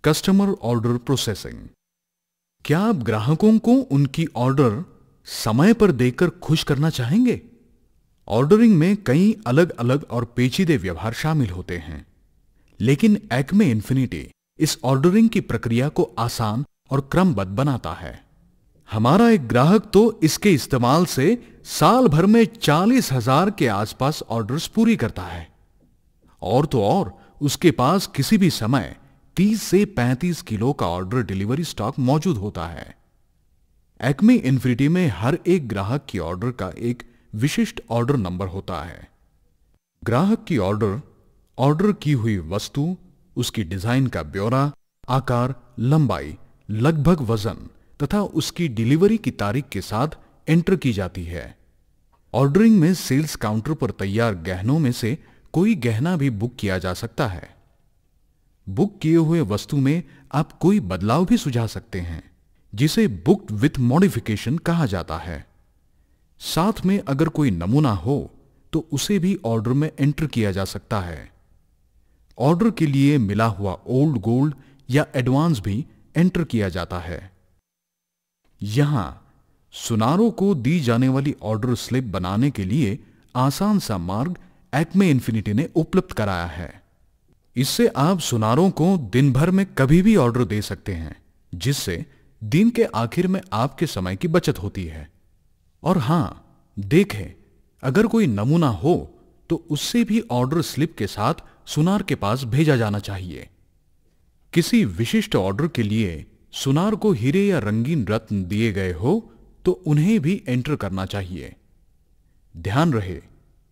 Customer order processing. क्या आप ग्राहकों को उनकी ऑर्डर समय पर देकर खुश करना चाहेंगे? ऑर्डरिंग में कई अलग अलग और पेचीदे व्यवहार शामिल होते हैं, लेकिन एक्मे इन्फिनिटी इस ऑर्डरिंग की प्रक्रिया को आसान और क्रमबद्ध बनाता है। हमारा एक ग्राहक तो इसके इस्तेमाल से साल भर में 40,000 के आसपास ऑर्डर्स पूरी करता है। और तो और उसके पास किसी भी समय 30 से 35 किलो का ऑर्डर डिलीवरी स्टॉक मौजूद होता है। एक्मे इन्फिनिटी में हर एक ग्राहक की ऑर्डर का एक विशिष्ट ऑर्डर नंबर होता है। ग्राहक की ऑर्डर की हुई वस्तु, उसकी डिजाइन का ब्यौरा, आकार, लंबाई, लगभग वजन तथा उसकी डिलीवरी की तारीख के साथ एंटर की जाती है। ऑर्डरिंग में सेल्स काउंटर पर तैयार गहनों में से कोई गहना भी बुक किया जा सकता है। बुक किए हुए वस्तु में आप कोई बदलाव भी सुझा सकते हैं, जिसे बुक्ड विथ मॉडिफिकेशन कहा जाता है। साथ में अगर कोई नमूना हो तो उसे भी ऑर्डर में एंटर किया जा सकता है। ऑर्डर के लिए मिला हुआ ओल्ड गोल्ड या एडवांस भी एंटर किया जाता है। यहां सुनारों को दी जाने वाली ऑर्डर स्लिप बनाने के लिए आसान सा मार्ग एक्मे इन्फिनिटी ने उपलब्ध कराया है। इससे आप सुनारों को दिन भर में कभी भी ऑर्डर दे सकते हैं, जिससे दिन के आखिर में आपके समय की बचत होती है। और हां, देखें, अगर कोई नमूना हो तो उससे भी ऑर्डर स्लिप के साथ सुनार के पास भेजा जाना चाहिए। किसी विशिष्ट ऑर्डर के लिए सुनार को हीरे या रंगीन रत्न दिए गए हो तो उन्हें भी एंटर करना चाहिए। ध्यान रहे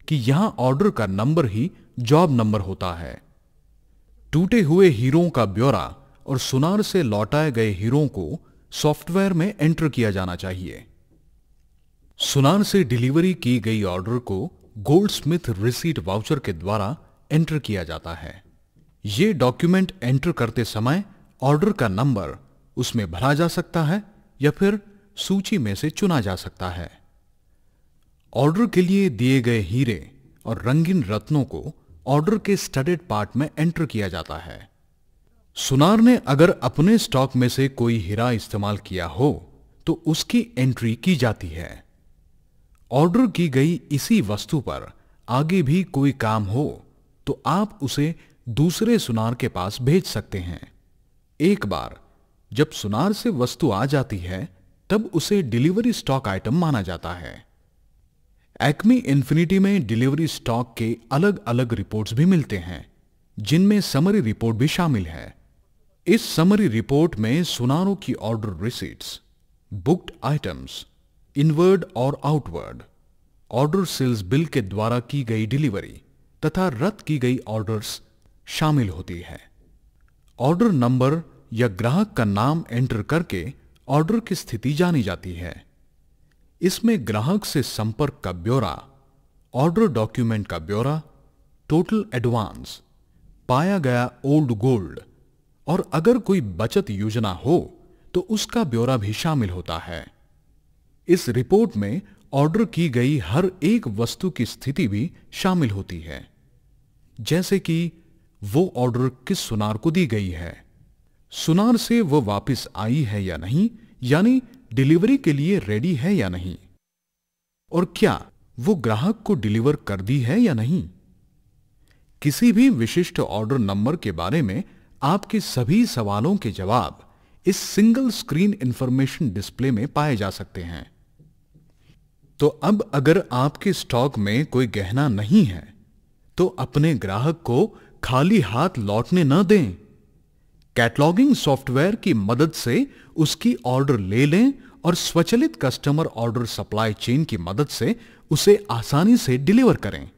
कि यहां ऑर्डर का नंबर ही जॉब नंबर होता है। टूटे हुए हीरों का ब्यौरा और सुनार से लौटाए गए हीरों को सॉफ्टवेयर में एंटर किया जाना चाहिए। सुनार से डिलीवरी की गई ऑर्डर को गोल्डस्मिथ रिसीट वाउचर के द्वारा एंटर किया जाता है। यह डॉक्यूमेंट एंटर करते समय ऑर्डर का नंबर उसमें भरा जा सकता है या फिर सूची में से चुना जा सकता है। ऑर्डर के लिए दिए गए हीरे और रंगीन रत्नों को ऑर्डर के स्टडेड पार्ट में एंटर किया जाता है। सुनार ने अगर अपने स्टॉक में से कोई हीरा इस्तेमाल किया हो तो उसकी एंट्री की जाती है। ऑर्डर की गई इसी वस्तु पर आगे भी कोई काम हो तो आप उसे दूसरे सुनार के पास भेज सकते हैं। एक बार जब सुनार से वस्तु आ जाती है तब उसे डिलीवरी स्टॉक आइटम माना जाता है। एक्मे इन्फिनिटी में डिलीवरी स्टॉक के अलग अलग रिपोर्ट्स भी मिलते हैं, जिनमें समरी रिपोर्ट भी शामिल है। इस समरी रिपोर्ट में सुनारों की order receipts, booked items, inward और आउटवर्ड, ऑर्डर सेल्स बिल के द्वारा की गई डिलीवरी तथा रद्द की गई ऑर्डर्स शामिल होती है। ऑर्डर नंबर या ग्राहक का नाम एंटर करके ऑर्डर की स्थिति जानी जाती है। इसमें ग्राहक से संपर्क का ब्यौरा, ऑर्डर डॉक्यूमेंट का ब्यौरा, टोटल एडवांस, पाया गया ओल्ड गोल्ड और अगर कोई बचत योजना हो तो उसका ब्यौरा भी शामिल होता है। इस रिपोर्ट में ऑर्डर की गई हर एक वस्तु की स्थिति भी शामिल होती है, जैसे कि वो ऑर्डर किस सुनार को दी गई है, सुनार से वो वापस आई है या नहीं, यानी डिलीवरी के लिए रेडी है या नहीं, और क्या वो ग्राहक को डिलीवर कर दी है या नहीं। किसी भी विशिष्ट ऑर्डर नंबर के बारे में आपके सभी सवालों के जवाब इस सिंगल स्क्रीन इंफॉर्मेशन डिस्प्ले में पाए जा सकते हैं। तो अब अगर आपके स्टॉक में कोई गहना नहीं है तो अपने ग्राहक को खाली हाथ लौटने न दें। कैटलॉगिंग सॉफ्टवेयर की मदद से उसकी ऑर्डर ले लें और स्वचालित कस्टमर ऑर्डर सप्लाई चेन की मदद से उसे आसानी से डिलीवर करें।